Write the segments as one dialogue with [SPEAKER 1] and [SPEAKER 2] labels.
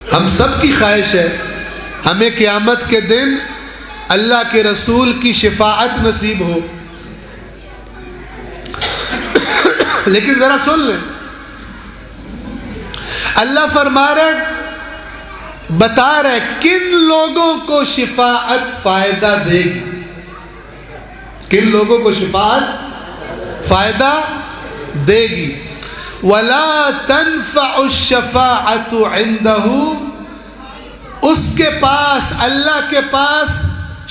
[SPEAKER 1] ہم سب کی خواہش ہے ہمیں قیامت کے دن اللہ کے رسول کی شفاعت نصیب ہو، لیکن ذرا سن لیں، اللہ فرما رہے، بتا رہے کن لوگوں کو شفاعت فائدہ دے گی، کن لوگوں کو شفاعت فائدہ دے گی۔ وَلَا تَنْفَعُ الشَّفَاعَةُ عِنْدَهُ، اس کے پاس، اللہ کے پاس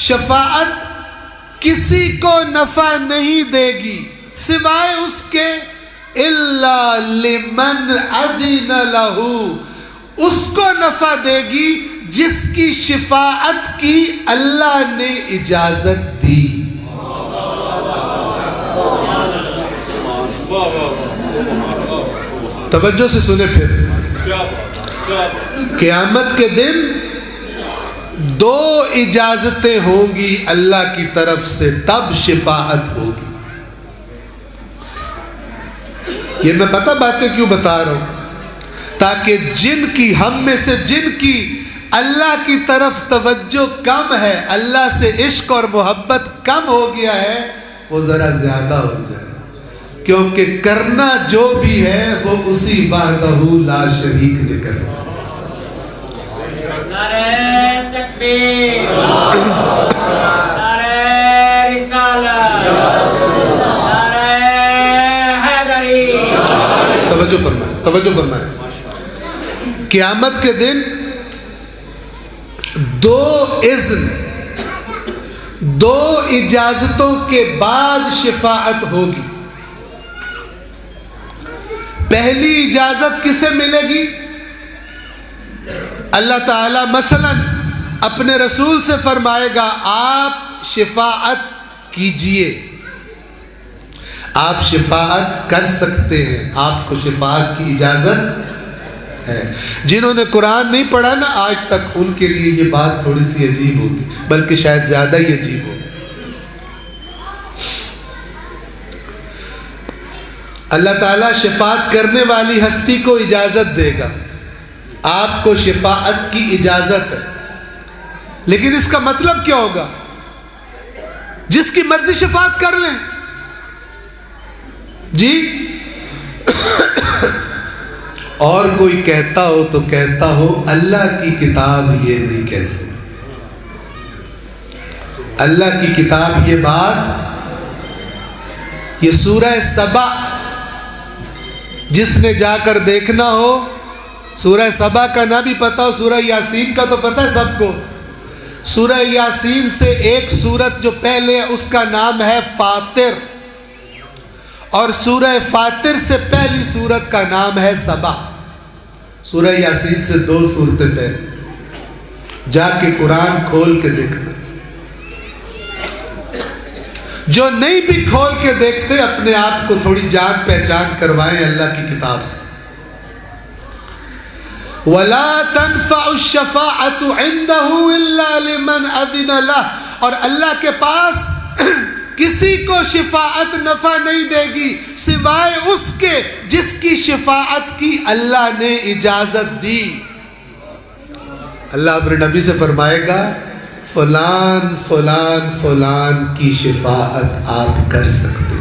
[SPEAKER 1] شفاعت کسی کو نفع نہیں دے گی سوائے اس کے إِلَّا لِمَنْ أَذِنَ لَهُ، اس کو نفع دے گی جس کی شفاعت کی اللہ نے اجازت دی۔ توجہ سے سنیں پھر، قیامت کے دن دو اجازتیں ہوں گی اللہ کی طرف سے، تب شفاعت ہوگی۔ یہ میں پتہ باتیں کیوں بتا رہا ہوں، تاکہ جن کی، ہم میں سے جن کی اللہ کی طرف توجہ کم ہے، اللہ سے عشق اور محبت کم ہو گیا ہے، وہ ذرا زیادہ ہو جائے، کیونکہ کرنا جو بھی ہے وہ اسی وحدہ لا شریک نے کرنا۔
[SPEAKER 2] نعرہ تکبیر، نعرہ رسالت، نعرہ حیدری۔
[SPEAKER 1] توجہ فرمائیں، توجہ فرمائیں، قیامت کے دن دو اذن، دو اجازتوں کے بعد شفاعت ہوگی۔ پہلی اجازت کسے ملے گی؟ اللہ تعالیٰ مثلا اپنے رسول سے فرمائے گا آپ شفاعت کیجئے، آپ شفاعت کر سکتے ہیں، آپ کو شفاعت کی اجازت ہے۔ جنہوں نے قرآن نہیں پڑھا نا آج تک، ان کے لیے یہ بات تھوڑی سی عجیب ہوگی، بلکہ شاید زیادہ ہی عجیب ہوگی۔ اللہ تعالیٰ شفاعت کرنے والی ہستی کو اجازت دے گا، آپ کو شفاعت کی اجازت ہے، لیکن اس کا مطلب کیا ہوگا؟ جس کی مرضی شفاعت کر لیں جی۔ اور کوئی کہتا ہو تو کہتا ہو اللہ کی کتاب یہ نہیں کہتے، اللہ کی کتاب یہ بات، یہ سورہ سبا، جس نے جا کر دیکھنا ہو، سورہ سبا کا نہ بھی پتا ہو، سورہ یاسین کا تو پتہ ہے سب کو۔ سورہ یاسین سے ایک سورت جو پہلے ہے اس کا نام ہے فاطر، اور سورہ فاطر سے پہلی سورت کا نام ہے سبا۔ سورہ یاسین سے دو سورتیں پہلے، جا کے قرآن کھول کے دیکھنا۔ جو نہیں بھی کھول کے دیکھتے اپنے آپ کو تھوڑی جان پہچان کروائیں اللہ کی کتاب سے۔ وَلَا تَنْفَعُ الشَّفَاعَةُ عِنْدَهُ إِلَّا لِمَنْ أَذِنَ لَهُ، اور اللہ کے پاس کسی کو شفاعت نفع نہیں دے گی سوائے اس کے جس کی شفاعت کی اللہ نے اجازت دی۔ اللہ اپنے نبی سے فرمائے گا فلان فلان فلان کی شفاعت آپ کر سکتے ہیں۔